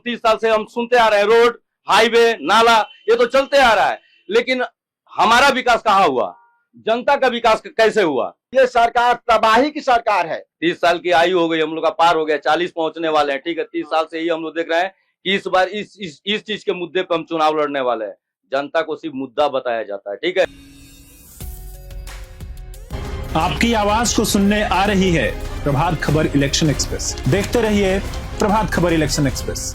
30 साल से हम सुनते आ रहे हैं, रोड, हाईवे, नाला, ये तो चलते आ रहा है, लेकिन हमारा विकास कहाँ हुआ? जनता का विकास कैसे हुआ? ये सरकार तबाही की सरकार है। 30 साल की आयु हो गई, हम लोग का पार हो गया, 40 पहुंचने वाले हैं, ठीक है। 30 साल से ही हम लोग देख रहे हैं कि इस बार इस चीज के मुद्दे पे हम चुनाव लड़ने वाले हैं। जनता को सिर्फ मुद्दा बताया जाता है, ठीक है। आपकी आवाज को सुनने आ रही है प्रभात खबर इलेक्शन एक्सप्रेस। देखते रहिए प्रभात खबर इलेक्शन एक्सप्रेस।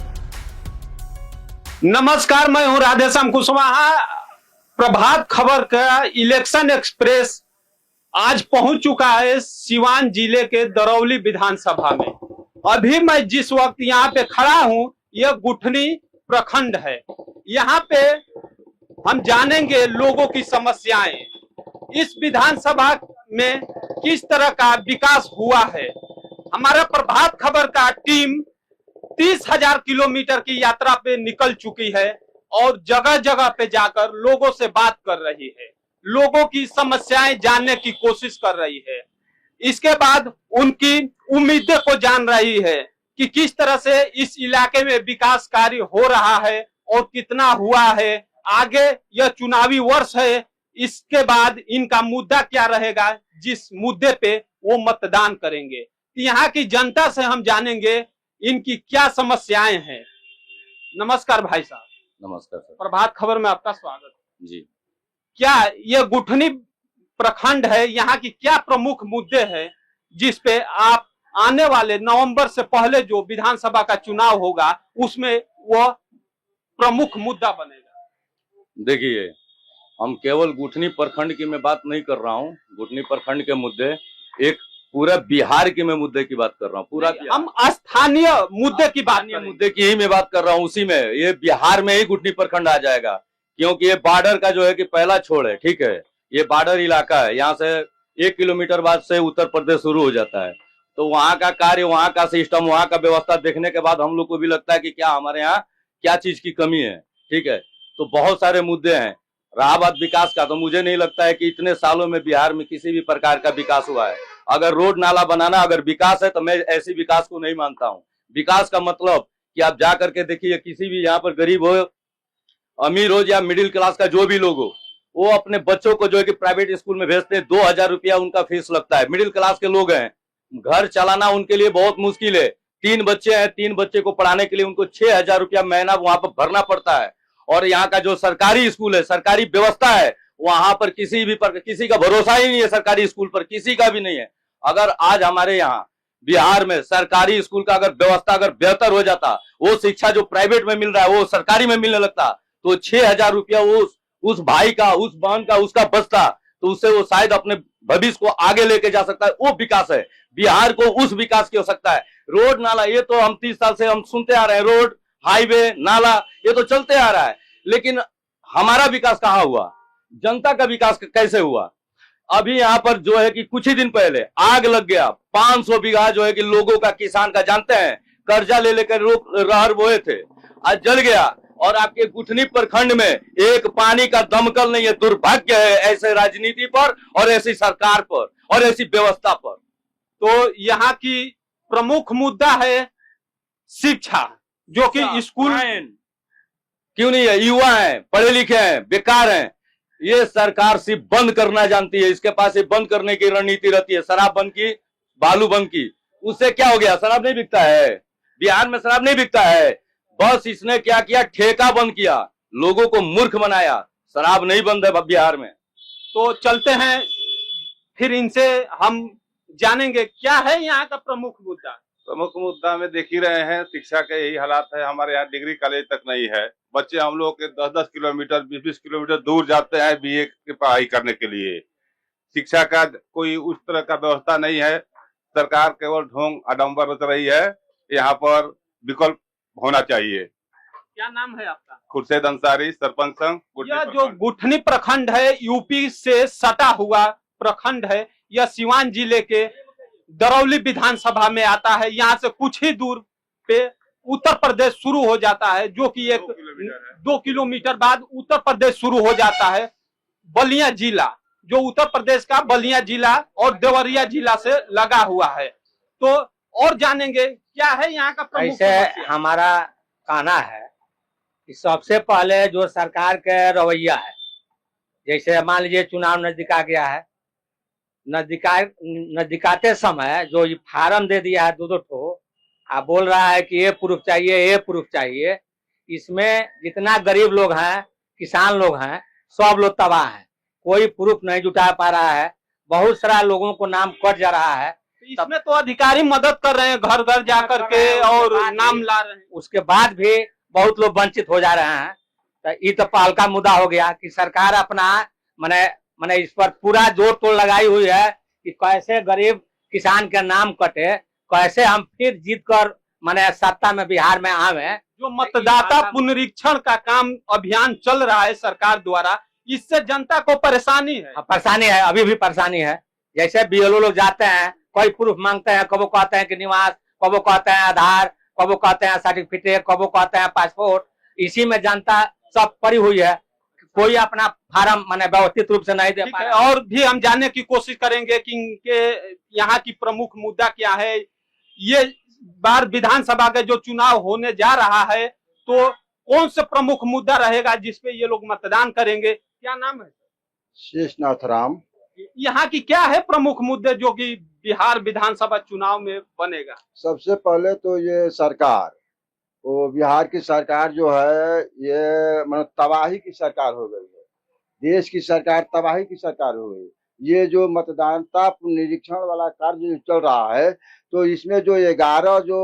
नमस्कार, मैं हूं राधेश्याम कुशवाहा। प्रभात खबर का इलेक्शन एक्सप्रेस आज पहुंच चुका है सिवान जिले के दरौली विधानसभा में। अभी मैं जिस वक्त यहाँ पे खड़ा हूं, यह गुठनी प्रखंड है। यहाँ पे हम जानेंगे लोगों की समस्याएं, इस विधानसभा में किस तरह का विकास हुआ है। हमारा प्रभात खबर का टीम 30,000 किलोमीटर की यात्रा पे निकल चुकी है और जगह जगह पे जाकर लोगों से बात कर रही है, लोगों की समस्याएं जानने की कोशिश कर रही है। इसके बाद उनकी उम्मीदें को जान रही है कि किस तरह से इस इलाके में विकास कार्य हो रहा है और कितना हुआ है। आगे यह चुनावी वर्ष है, इसके बाद इनका मुद्दा क्या रहेगा, जिस मुद्दे पे वो मतदान करेंगे। यहाँ की जनता से हम जानेंगे इनकी क्या समस्याएं हैं। नमस्कार भाई साहब। नमस्कार सर। प्रभात खबर में आपका स्वागत है जी। क्या यह गुठनी प्रखंड है, यहाँ की क्या प्रमुख मुद्दे हैं जिस पे आप आने वाले नवंबर से पहले जो विधानसभा का चुनाव होगा उसमें वह प्रमुख मुद्दा बनेगा? देखिए, हम केवल गुठनी प्रखंड की मैं बात नहीं कर रहा हूँ। गुठनी प्रखंड के मुद्दे, एक पूरा बिहार की मैं मुद्दे की बात कर रहा हूँ। पूरा हम स्थानीय मुद्दे की बात, मुद्दे की ही मैं बात कर रहा हूँ। उसी में ये बिहार में ही गुठनी प्रखंड आ जाएगा, क्योंकि ये बॉर्डर का जो है कि पहला छोड़ है, ठीक है। ये बॉर्डर इलाका है, यहाँ से 1 किलोमीटर बाद से उत्तर प्रदेश शुरू हो जाता है। तो वहाँ का कार्य, वहाँ का सिस्टम, वहाँ का व्यवस्था देखने के बाद हम लोग को भी लगता है कि क्या हमारे यहाँ क्या चीज की कमी है, ठीक है। तो बहुत सारे मुद्दे हैं। रहा बात विकास का, तो मुझे नहीं लगता है कि इतने सालों में बिहार में किसी भी प्रकार का विकास हुआ है। अगर रोड नाला बनाना अगर विकास है तो मैं ऐसी विकास को नहीं मानता हूँ। विकास का मतलब कि आप जा करके देखिए, किसी भी यहाँ पर गरीब हो, अमीर हो या मिडिल क्लास का जो भी लोग हो, वो अपने बच्चों को जो है कि प्राइवेट स्कूल में भेजते हैं। 2,000 रुपया उनका फीस लगता है। मिडिल क्लास के लोग हैं, घर चलाना उनके लिए बहुत मुश्किल है। 3 बच्चे हैं, 3 बच्चे को पढ़ाने के लिए उनको 6,000 रुपया महीना वहां पर भरना पड़ता है। और यहाँ का जो सरकारी स्कूल है, सरकारी व्यवस्था है, वहां पर किसी का भरोसा ही नहीं है। सरकारी स्कूल पर किसी का भी नहीं है। अगर आज हमारे यहाँ बिहार में सरकारी स्कूल का अगर व्यवस्था अगर बेहतर हो जाता, वो शिक्षा जो प्राइवेट में मिल रहा है वो सरकारी में मिलने लगता, तो 6,000 रुपया उस भाई का, उस बहन का, उसका बचता, तो उससे वो शायद अपने भविष्य को आगे लेके जा सकता है। वो विकास है। बिहार को उस विकास की आवश्यकता है। रोड नाला, ये तो हम 30 साल से हम सुनते आ रहे हैं, रोड, हाईवे, नाला, ये तो चलते आ रहा है, लेकिन हमारा विकास कहाँ हुआ? जनता का विकास कैसे हुआ? अभी यहाँ पर जो है कि कुछ ही दिन पहले आग लग गया। 500 बीघा जो है कि लोगों का, किसान का, जानते हैं, कर्जा ले लेकर रहर बोए थे, आज जल गया। और आपके गुठनी प्रखंड में एक पानी का दमकल नहीं है। दुर्भाग्य है ऐसे राजनीति पर और ऐसी सरकार पर और ऐसी व्यवस्था पर। तो यहाँ की प्रमुख मुद्दा है शिक्षा, जो कि स्कूल क्यों नहीं है? युवा हैं, पढ़े लिखे हैं, बेकार हैं। ये सरकार सिर्फ बंद करना जानती है। इसके पास ये बंद करने की रणनीति रहती है। शराब बंद की, बालू बंद की, उससे क्या हो गया? शराब नहीं बिकता है बिहार में, शराब नहीं बिकता है। बस इसने क्या किया? ठेका बंद किया, लोगों को मूर्ख बनाया। शराब नहीं बंद है बिहार में। तो चलते हैं, फिर इनसे हम जानेंगे क्या है यहाँ का प्रमुख मुद्दा। प्रमुख मुद्दा में देख ही रहे हैं, शिक्षा के यही हालात है। हमारे यहाँ डिग्री कॉलेज तक नहीं है। बच्चे हम लोग के 10-10 किलोमीटर, 20-20 किलोमीटर दूर जाते हैं बीए की पढ़ाई करने के लिए। शिक्षा का कोई उस तरह का व्यवस्था नहीं है। सरकार केवल ढोंग आडम्बर रच रही है। यहाँ पर विकल्प होना चाहिए। क्या नाम है आपका? खुर्शीद अंसारी, सरपंच संघ। यह जो गुठनी प्रखंड है, यूपी से सटा हुआ प्रखंड है। यह सिवान जिले के दरौली विधानसभा में आता है। यहाँ से कुछ ही दूर पे उत्तर प्रदेश शुरू हो जाता है, जो कि 2 किलोमीटर बाद उत्तर प्रदेश शुरू हो जाता है। बलिया जिला, जो उत्तर प्रदेश का बलिया जिला और देवरिया जिला से लगा हुआ है। तो और जानेंगे क्या है यहाँ का प्रमुख ऐसे हमारा कहना है कि सबसे पहले जो सरकार का रवैया है, जैसे मान लीजिए चुनाव नजदीक आ गया है, नजदीकाते समय जो ये फार्म दे दिया है 2-2 ठो, आप बोल रहा है कि ये प्रूफ चाहिए, ये प्रूफ चाहिए, इसमें जितना गरीब लोग हैं, किसान लोग हैं, सब लोग तबाह हैं। कोई प्रूफ नहीं जुटा पा रहा है, बहुत सारा लोगों को नाम कट जा रहा है। इसमें तो अधिकारी मदद कर रहे हैं, घर घर जा करके और नाम ला रहे हैं, उसके बाद भी बहुत लोग वंचित हो जा रहे हैं। तो ये तो पहल का मुद्दा हो गया कि सरकार अपना मैंने इस पर पूरा जोर तोड़ लगाई हुई है कि कैसे गरीब किसान के नाम कटे, कैसे हम फिर जीत कर मैंने सत्ता में बिहार में आवे। जो मतदाता पुनरीक्षण का काम अभियान चल रहा है सरकार द्वारा, इससे जनता को परेशानी है। परेशानी है, अभी भी परेशानी है। जैसे बीएलओ लोग जाते हैं, कोई प्रूफ मांगते हैं, कबो कहते हैं कि निवास, कबो कहते हैं आधार, कबो कहते हैं सर्टिफिकेट, कबो कहते हैं पासपोर्ट। इसी में जनता सब पड़ी हुई है, कोई अपना फार्म मैंने व्यवस्थित रूप से नहीं दे पा रहा। और भी हम जानने की कोशिश करेंगे कि इनके यहाँ की प्रमुख मुद्दा क्या है। ये बार विधानसभा के जो चुनाव होने जा रहा है, तो कौन से प्रमुख मुद्दा रहेगा जिसपे ये लोग मतदान करेंगे? क्या नाम है? शेषनाथ राम। यहाँ की क्या है प्रमुख मुद्दे जो कि बिहार विधानसभा चुनाव में बनेगा? सबसे पहले तो ये सरकार, वो बिहार की सरकार जो है, ये मतलब तबाही की सरकार हो गई है। देश की सरकार तबाही की सरकार हो गई। ये जो मतदाता निरीक्षण वाला कार्य जो चल रहा है, तो इसमें जो 11 जो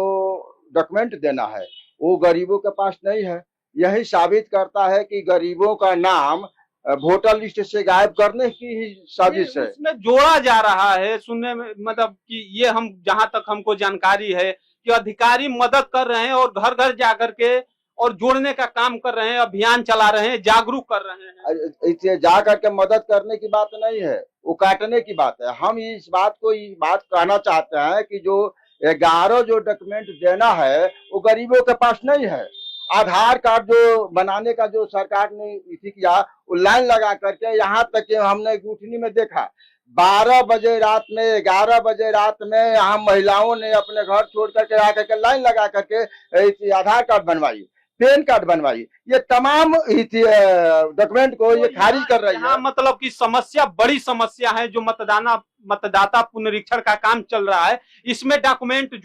डॉक्यूमेंट देना है, वो गरीबों के पास नहीं है। यही साबित करता है कि गरीबों का नाम वोटर लिस्ट से गायब करने की ही साजिश है। इसमें जोड़ा जा रहा है सुनने में, मतलब कि ये हम जहां तक हमको जानकारी है कि अधिकारी मदद कर रहे हैं और घर घर जाकर के और जोड़ने का काम कर रहे हैं, अभियान चला रहे हैं, जागरूक कर रहे हैं। इसे जा करके मदद करने की बात नहीं है, वो काटने की बात है। हम इस बात कहना चाहते हैं कि जो 11 जो डॉक्यूमेंट देना है, वो गरीबों के पास नहीं है। आधार कार्ड जो बनाने का जो सरकार ने इसी किया, वो लाइन लगा करके, यहाँ तक कि हमने गुठनी में देखा 12 बजे रात में, 11 बजे रात में यहाँ महिलाओं ने अपने घर छोड़ करके आकर के लाइन लगा करके आधार कार्ड बनवाई, पैन कार्ड बनवाई। ये तमाम डॉक्यूमेंट को ये खारिज कर रही है। मतलब कि समस्या, बड़ी समस्या है जो मतदाता पुनरीक्षण का काम चल रहा है, इसमें डॉक्यूमेंट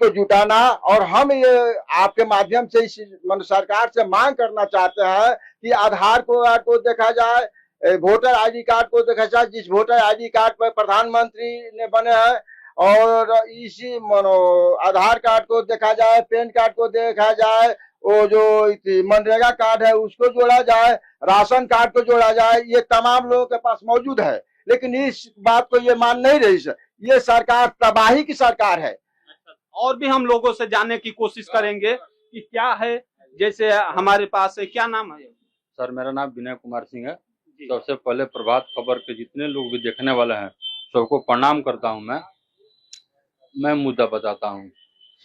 जुटाना। और हम ये आपके माध्यम से इस सरकार से मांग करना चाहते हैं कि आधार कार्ड को देखा जाए, वोटर आईडी कार्ड को देखा जाए, जिस वोटर आईडी कार्ड पर प्रधानमंत्री ने बने हैं, और इसी आधार कार्ड को देखा जाए, पैन कार्ड को देखा जाए, वो जो मनरेगा कार्ड है उसको जोड़ा जाए, राशन कार्ड को जोड़ा जाए। ये तमाम लोगों के पास मौजूद है, लेकिन इस बात को ये मान नहीं रही है। ये सरकार तबाही की सरकार है। और भी हम लोगों से जानने की कोशिश करेंगे कि क्या है। जैसे हमारे पास है, क्या नाम है? सर मेरा नाम विनय कुमार सिंह है। सबसे पहले प्रभात खबर के जितने लोग भी देखने वाले हैं, सबको प्रणाम करता हूं। मैं मुद्दा बताता हूं।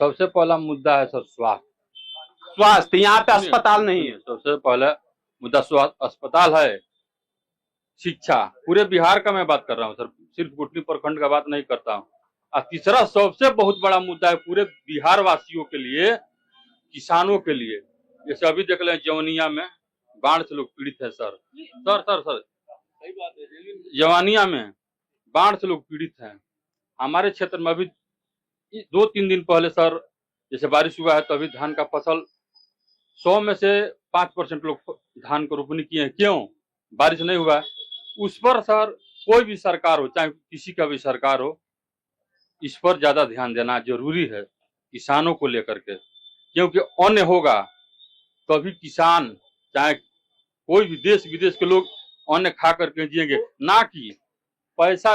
सबसे पहला मुद्दा है सर स्वास्थ्य। यहाँ पे अस्पताल नहीं है। सबसे पहले मुद्दा स्वास्थ्य, अस्पताल है। शिक्षा, पूरे बिहार का मैं बात कर रहा हूँ सर, सिर्फ गुटनी प्रखंड का बात नहीं करता हूँ। और तीसरा सबसे बहुत बड़ा मुद्दा है पूरे बिहार वासियों के लिए, किसानों के लिए। जैसे अभी देख लें जवनिया में बाढ़ से लोग पीड़ित है सर। सही बात है। जवानिया में बाढ़ से लोग पीड़ित हैं। हमारे क्षेत्र में अभी 2-3 दिन पहले सर जैसे बारिश हुआ है, तो अभी धान का फसल 100 में से 5% लोग धान को रोपनी किए हैं। क्यों? बारिश नहीं हुआ। उस पर सर कोई भी सरकार हो, चाहे किसी का भी सरकार हो, इस पर ज्यादा ध्यान देना जरूरी है किसानों को लेकर के। क्योंकि अन्न होगा तभी किसान, चाहे कोई भी देश विदेश के लोग अन्न खा करके जिएंगे, ना कि पैसा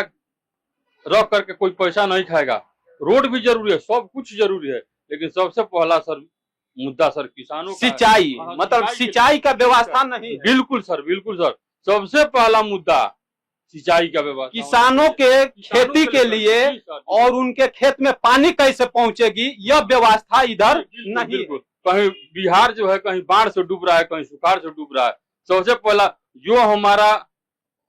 रख करके कोई पैसा नहीं खाएगा। रोड भी जरूरी है, सब कुछ जरूरी है, लेकिन सबसे पहला सर मुद्दा सर किसानों का सिंचाई, मतलब सिंचाई का व्यवस्था नहीं। बिल्कुल सर, बिल्कुल सर, सबसे पहला मुद्दा सिंचाई का व्यवस्था। किसानों के खेती के लिए और उनके खेत में पानी कैसे पहुंचेगी, यह व्यवस्था इधर नहीं। कहीं बिहार जो है कहीं बाढ़ से डूब रहा है, कहीं सुखाड़ से डूब रहा है। सबसे पहला जो हमारा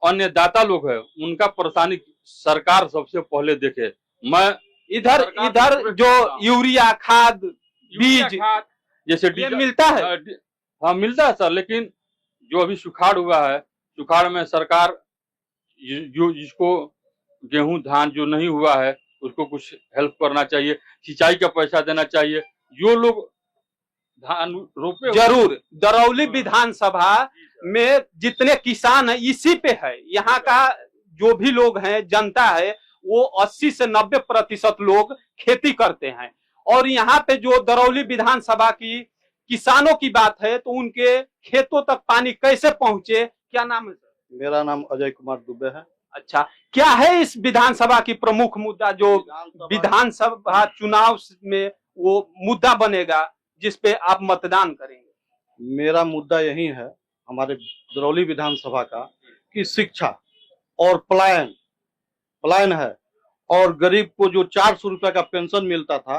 अन्नदाता लोग है, उनका परेशानी सरकार सबसे पहले देखे। मैं इधर जो यूरिया खाद बीज जैसे ये मिलता है? हाँ मिलता है सर, लेकिन जो अभी सुखाड़ हुआ है, सुखाड़ में सरकार जो जिसको गेहूं धान जो नहीं हुआ है उसको कुछ हेल्प करना चाहिए, सिंचाई का पैसा देना चाहिए। जो लोग धान रोपे जरूर दरौली विधानसभा में जितने किसान हैं इसी पे है, यहाँ का जो भी लोग हैं जनता है वो 80 से 90% लोग खेती करते हैं। और यहाँ पे जो दरौली विधानसभा की किसानों की बात है तो उनके खेतों तक पानी कैसे पहुंचे, क्या नाम है सर? मेरा नाम अजय कुमार दुबे है। अच्छा, क्या है इस विधानसभा की प्रमुख मुद्दा जो विधानसभा चुनाव में वो मुद्दा बनेगा जिस पे आप मतदान करेंगे? मेरा मुद्दा यही है हमारे दरौली विधानसभा का कि शिक्षा और पलायन है। और गरीब को जो 400 रुपया का पेंशन मिलता था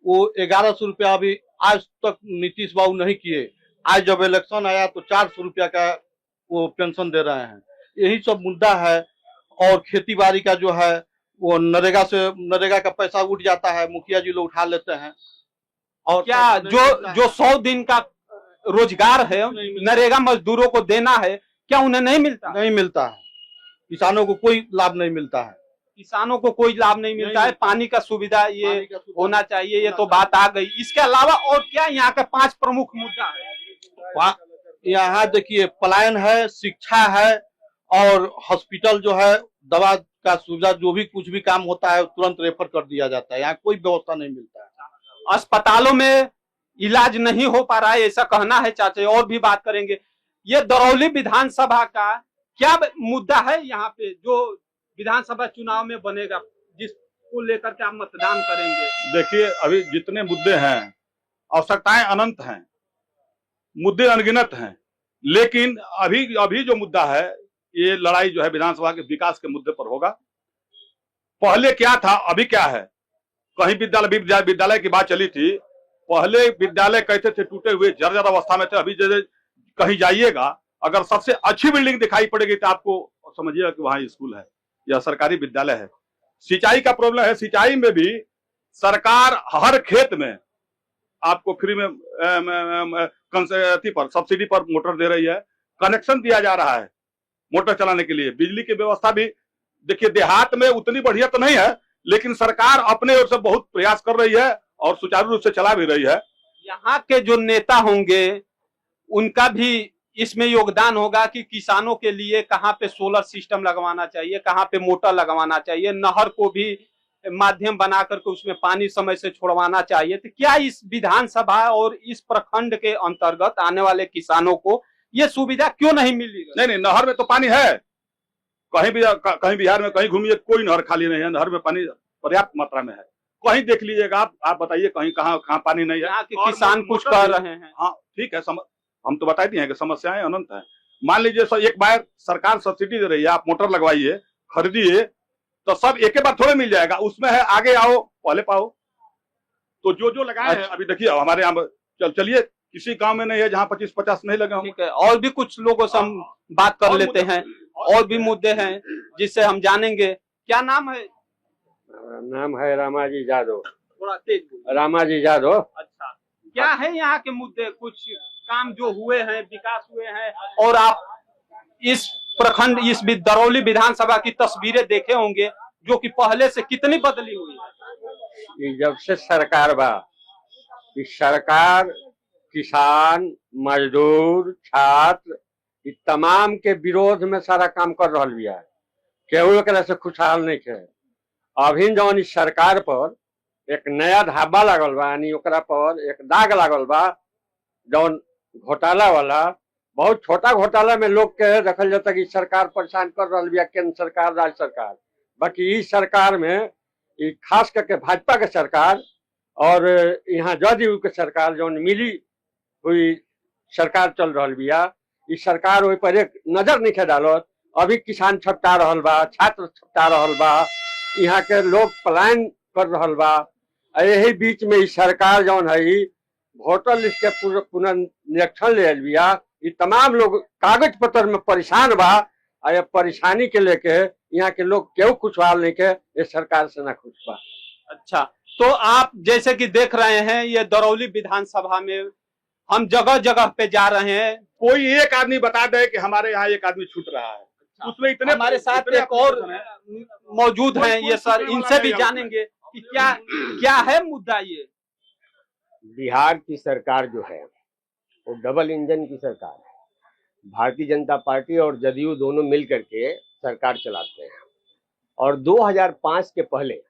वो 1100 रुपया अभी आज तक नीतीश बाबू नहीं किए। आज जब इलेक्शन आया तो 400 रुपया का वो पेंशन दे रहे हैं। यही सब मुद्दा है। और खेती बाड़ी का जो है वो नरेगा का पैसा उठ जाता है, मुखिया जी लोग उठा लेते हैं। और क्या जो 100 दिन का रोजगार है नरेगा मजदूरों को देना है, क्या उन्हें नहीं मिलता? नहीं मिलता है, किसानों को कोई लाभ नहीं मिलता है। किसानों को कोई लाभ नहीं मिलता है। पानी का सुविधा ये होना चाहिए, ये तो बात आ गई। इसके अलावा और क्या यहाँ का 5 प्रमुख मुद्दा है? यहाँ देखिए पलायन है, शिक्षा है और हॉस्पिटल जो है दवा का सुविधा, जो भी कुछ भी काम होता है तुरंत रेफर कर दिया जाता है। यहाँ कोई व्यवस्था नहीं मिलता है। अस्पतालों में इलाज नहीं हो पा रहा है ऐसा कहना है चाचा। और भी बात करेंगे। ये दरौली विधानसभा का क्या मुद्दा है यहाँ पे जो विधानसभा चुनाव में बनेगा, जिसको लेकर के आप मतदान करेंगे? देखिए अभी जितने मुद्दे हैं, आवश्यकताएं अनंत हैं, मुद्दे अनगिनत हैं, लेकिन अभी जो मुद्दा है ये लड़ाई जो है विधानसभा के विकास के मुद्दे पर होगा। पहले क्या था अभी क्या है? कहीं विद्यालय की बात चली थी, पहले विद्यालय कहते थे टूटे हुए जर्जर अवस्था में थे। अभी जैसे कहीं जाइएगा अगर सबसे अच्छी बिल्डिंग दिखाई पड़ेगी तो आपको समझिएगा कि वहां स्कूल है या सरकारी विद्यालय है। सिंचाई का प्रॉब्लम है, सिंचाई में भी सरकार हर खेत में आपको फ्री में पर सब्सिडी पर मोटर दे रही है, कनेक्शन दिया जा रहा है मोटर चलाने के लिए। बिजली की व्यवस्था भी देखिए देहात में उतनी बढ़िया तो नहीं है, लेकिन सरकार अपने ओर से बहुत प्रयास कर रही है और सुचारू रूप से चला भी रही है। यहाँ के जो नेता होंगे उनका भी इसमें योगदान होगा कि किसानों के लिए कहाँ पे सोलर सिस्टम लगवाना चाहिए, कहाँ पे मोटर लगवाना चाहिए, नहर को भी माध्यम बना करके उसमें पानी समय से छोड़वाना चाहिए। तो क्या इस विधानसभा और इस प्रखंड के अंतर्गत आने वाले किसानों को ये सुविधा क्यों नहीं मिली? नहीं, नहर में तो पानी है। कहीं बिहार में कहीं घूमिए कोई नहर खाली नहीं है, नहर में पानी पर्याप्त मात्रा में है। कहीं देख लीजिएगा आप बताइए कहीं कहाँ पानी नहीं है। यहाँ के किसान कुछ कह रहे हैं। हाँ ठीक है, हम तो बता दिए हैं कि समस्याएं अनंत है। मान लीजिए एक बार सरकार सब्सिडी दे रही है, आप मोटर लगवाइए, खरीदिए, तो सब एक बार थोड़े मिल जाएगा। उसमें है आगे आओ पहले पाओ। तो जो लगाए हैं अभी देखिए हमारे यहाँ चलिए किसी गांव में नहीं है जहाँ 25-50 नहीं लगे। ठीक है, और भी कुछ लोगों से हम बात कर लेते हैं। और भी मुद्दे हैं जिससे हम जानेंगे। क्या नाम है? नाम है रामाजी यादव। थोड़ा तेज। रामाजी यादव। अच्छा, क्या है यहाँ के मुद्दे? कुछ काम जो हुए हैं, विकास हुए हैं, और आप इस प्रखंड इस दरौली विधानसभा की तस्वीरें देखे होंगे जो कि पहले से कितनी बदली हुई है। जब से सरकार बा, इस सरकार किसान, मजदूर, छात्र तमाम के विरोध में सारा काम कर रहा बिया। केहू एक से खुशहाल नहीं है। अभी जौन इस सरकार पर एक नया धाबा लागल बा, यानी ओकरा पर एक दाग लागल बा, जौन घोटाला वाला, बहुत छोटा घोटाला में लोग के रखल जाता कि सरकार परेशान कर रहा बिया, केंद्र सरकार, राज्य सरकार। बाकी इस सरकार में खास करके भाजपा के सरकार और यहाँ जदयू के सरकार जौन मिली हुई सरकार चल रहा बिया, इस सरकार ओहि पर एक नजर नहीं डालत। अभी किसान छपटा रहल बा, छात्र छपटा रहल बा, यहाँ के लोग पलायन कर रहल बा। यही बीच में इस सरकार जौन है वोटर लिस्ट के पुनर्निरीक्षण ले बिया। ये तमाम लोग कागज पत्र में परेशान बा। ये परेशानी के लेके यहाँ के लोग क्यों खुशहाल नहीं के, इस सरकार से ना खुश बा। अच्छा, तो आप जैसे कि देख रहे हैं ये दरौली विधानसभा में हम जगह जगह पे जा रहे हैं। कोई एक आदमी बता दे कि हमारे यहाँ एक आदमी छूट रहा है, उसमें इतने हमारे साथ एक और मौजूद हैं ये सर, इनसे भी जानेंगे कि क्या क्या है मुद्दा। ये बिहार की सरकार जो है वो डबल इंजन की सरकार है। भारतीय जनता पार्टी और जदयू दोनों मिल करके सरकार चलाते हैं और 2005 के पहले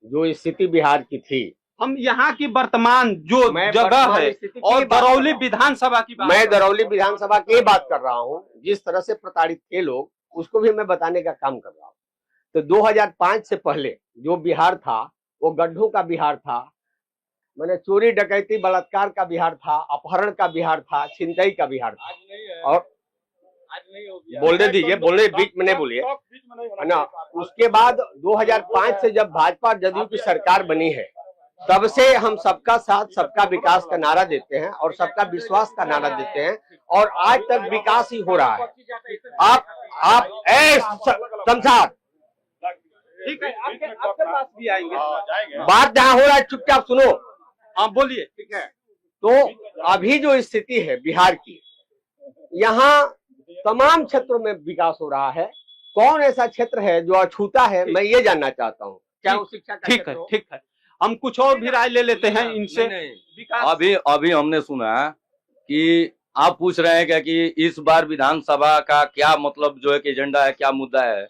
जो स्थिति बिहार की थी, हम यहाँ की वर्तमान जो मैं जगह वर्तमान है स्थिति की और बात दरौली कर रहा हूं। विधानसभा की बात मैं कर रहा दरौली विधानसभा की बात कर रहा हूँ। जिस तरह से प्रताड़ित थे लोग उसको भी मैं बताने का काम कर रहा हूँ। तो 2005 से पहले जो बिहार था वो गड्ढों का बिहार था, मैंने चोरी डकैती बलात्कार का बिहार था, अपहरण का बिहार था, छिनतई का बिहार था। और बोलने दीजिए, बोलने बीच में नहीं बोलिए, है ना। उसके बाद 2005 से जब भाजपा जदयू की सरकार बनी है तब से हम सबका साथ सबका विकास का नारा देते हैं और सबका विश्वास का नारा देते हैं और आज तक विकास ही हो रहा है। आप शमशाद ठीक है, आपके पास भी आएंगे। बात जहाँ हो रहा है चुपचाप सुनो। हाँ बोलिए। ठीक है, तो अभी जो स्थिति है बिहार की, यहाँ तमाम क्षेत्रों में विकास हो रहा है। कौन ऐसा क्षेत्र है जो अछूता है, मैं ये जानना चाहता हूँ। क्या वो शिक्षा का ठीक है, ठीक है, हम कुछ और भी राय ले लेते हैं इनसे। विकास अभी हमने सुना कि आप पूछ रहे हैं क्या कि इस बार विधानसभा का क्या मतलब जो है कि एजेंडा है, क्या मुद्दा है।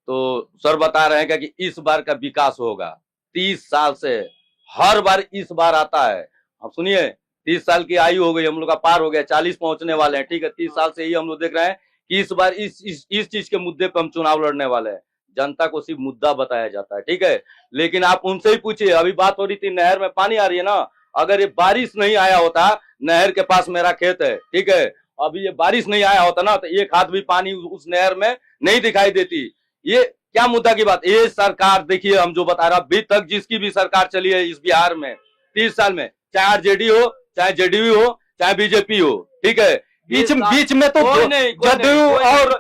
तो सर बता रहे हैं क्या कि इस बार का विकास होगा। 30 साल से हर बार इस बार आता है। अब सुनिए, 30 साल की आयु हो गई, हम लोग का पार हो गया, 40 पहुंचने वाले हैं। ठीक है, 30 साल से ही हम लोग देख रहे हैं कि इस बार इस चीज के मुद्दे पे हम चुनाव लड़ने वाले हैं। जनता को सिर्फ मुद्दा बताया जाता है, ठीक है। लेकिन आप उनसे ही पूछिए, अभी बात हो रही थी नहर में पानी आ रही है ना, अगर ये बारिश नहीं आया होता, नहर के पास मेरा खेत है, ठीक है, अभी ये बारिश नहीं आया होता ना तो एक हाथ भी पानी उस नहर में नहीं दिखाई देती। ये क्या मुद्दा की बात। ये सरकार देखिए, हम जो बता रहा अभी तक जिसकी भी सरकार चली है इस बिहार में 30 साल में, चाहे आरजेडी हो, चाहे जेडीयू हो, चाहे बीजेपी हो, ठीक है, बीच में तो जदयू और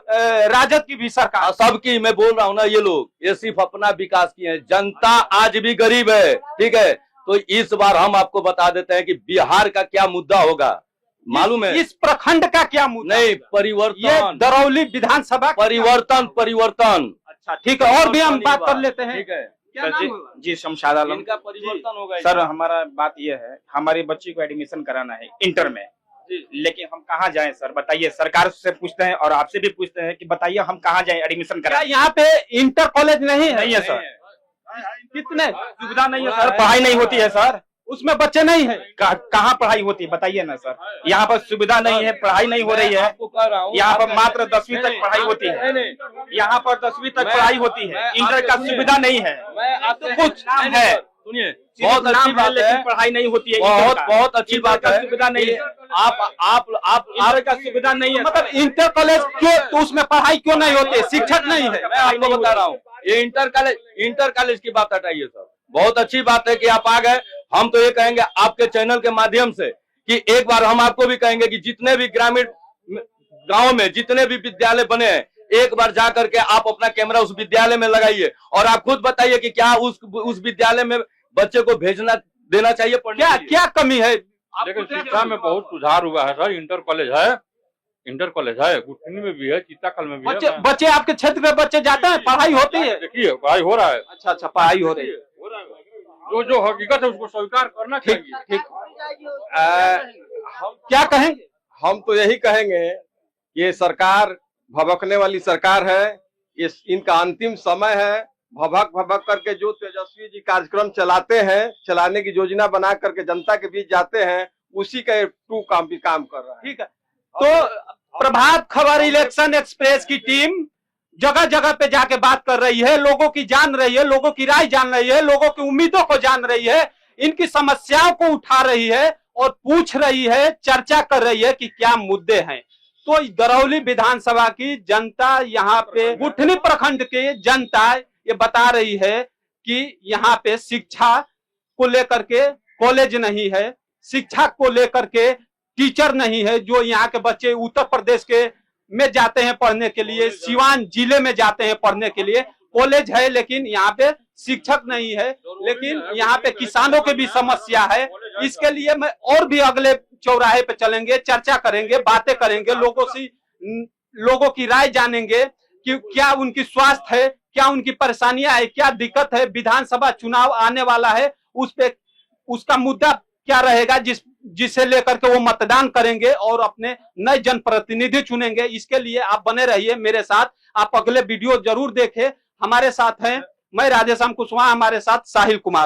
राजद की भी सरकार, सबकी मैं बोल रहा हूँ ना, ये लोग ये सिर्फ अपना विकास किए हैं। जनता आज भी गरीब है, ठीक है। तो इस बार हम आपको बता देते हैं कि बिहार का क्या मुद्दा होगा, मालूम है। इस प्रखंड का क्या मुद्दा? नहीं, परिवर्तन, ये दरौली विधानसभा परिवर्तन। अच्छा ठीक है, और भी हम बात कर लेते हैं। ठीक है, क्या नाम हुआ? जी शमशाद आलम। इनका परिवर्तन होगा। सर हमारा बात यह है, हमारी बच्ची को एडमिशन कराना है इंटर में, लेकिन हम कहाँ जाएं सर बताइए। सरकार से पूछते हैं और आपसे भी पूछते हैं कि बताइए हम कहाँ जाएं एडमिशन क्या कराएं। यहाँ पे इंटर कॉलेज नहीं है? नहीं है सर, कितने सुविधा नहीं है सर, पढ़ाई नहीं होती है सर। उसमें बच्चे नहीं है? कहाँ पढ़ाई होती है बताइए ना सर। यहाँ पर सुविधा नहीं है, पढ़ाई नहीं हो रही है। आपको कह रहा हूँ, यहाँ पर मात्र 10वीं तक पढ़ाई होती है। यहाँ पर 10वीं तक पढ़ाई होती है, इंटर का सुविधा नहीं है। कुछ नाम है, सुनिए, बहुत अच्छी बात है, लेकिन पढ़ाई नहीं होती है। बहुत अच्छी बात है। सुविधा नहीं है। आप इंटर का सुविधा नहीं है। मतलब इंटर कॉलेज क्यों, तो उसमें पढ़ाई क्यों नहीं होती है? शिक्षक नहीं है? मैं आपको बता रहा हूँ, ये इंटर कॉलेज की बात हटाइए सर। बहुत अच्छी बात है कि आप आ गए। हम तो ये कहेंगे आपके चैनल के माध्यम से कि एक बार हम आपको भी कहेंगे कि जितने भी ग्रामीण गांव में जितने भी विद्यालय बने हैं, एक बार जा करके आप अपना कैमरा उस विद्यालय में लगाइए और आप खुद बताइए कि क्या उस विद्यालय में बच्चे को भेजना देना चाहिए पढ़ने के लिए। क्या कमी है? देखिए शिक्षा में बहुत सुधार हुआ है सर। इंटर कॉलेज है, गुठनी में भी है, चीताकल में भी है। बच्चे आपके क्षेत्र में बच्चे जाते हैं, पढ़ाई होती है? देखिए पढ़ाई हो रहा है। अच्छा, पढ़ाई हो रही है। जो हकीकत है उसको स्वीकार करना चाहिए। ठीक। क्या कहेंगे? हम तो यही कहेंगे, ये सरकार भभकने वाली सरकार है, ये इनका अंतिम समय है। भभक करके जो तेजस्वी जी कार्यक्रम चलाते हैं, चलाने की योजना बना करके जनता के बीच जाते हैं, उसी का टू काम भी काम कर रहा है। ठीक है, तो प्रभात खबर इलेक्शन एक्सप्रेस की टीम जगह जगह पे जाके बात कर रही है, लोगों की जान रही है, लोगों की राय जान रही है, लोगों की उम्मीदों को जान रही है, इनकी समस्याओं को उठा रही है और पूछ रही है, चर्चा कर रही है कि क्या मुद्दे हैं। तो दरौली विधानसभा की जनता, यहाँ पे गुठनी प्रखंड के जनता ये बता रही है कि यहाँ पे शिक्षा को लेकर के कॉलेज नहीं है, शिक्षा को लेकर के टीचर नहीं है। जो यहाँ के बच्चे उत्तर प्रदेश के में जाते हैं पढ़ने के लिए, सिवान जिले में जाते हैं पढ़ने के लिए, कॉलेज है लेकिन यहाँ पे शिक्षक नहीं है, लेकिन यहाँ पे किसानों की भी समस्या है। इसके लिए मैं और भी अगले चौराहे पे चलेंगे, चर्चा करेंगे, बातें करेंगे, लोगों की राय जानेंगे कि क्या उनकी स्वास्थ्य है, क्या उनकी परेशानियां है, क्या दिक्कत है। विधानसभा चुनाव आने वाला है, उस पे उसका मुद्दा क्या रहेगा जिसे लेकर के वो मतदान करेंगे और अपने नए जनप्रतिनिधि चुनेंगे। इसके लिए आप बने रहिए मेरे साथ, आप अगले वीडियो जरूर देखें। हमारे साथ हैं, मैं राधेश्याम कुशवाहा, हमारे साथ साहिल कुमार।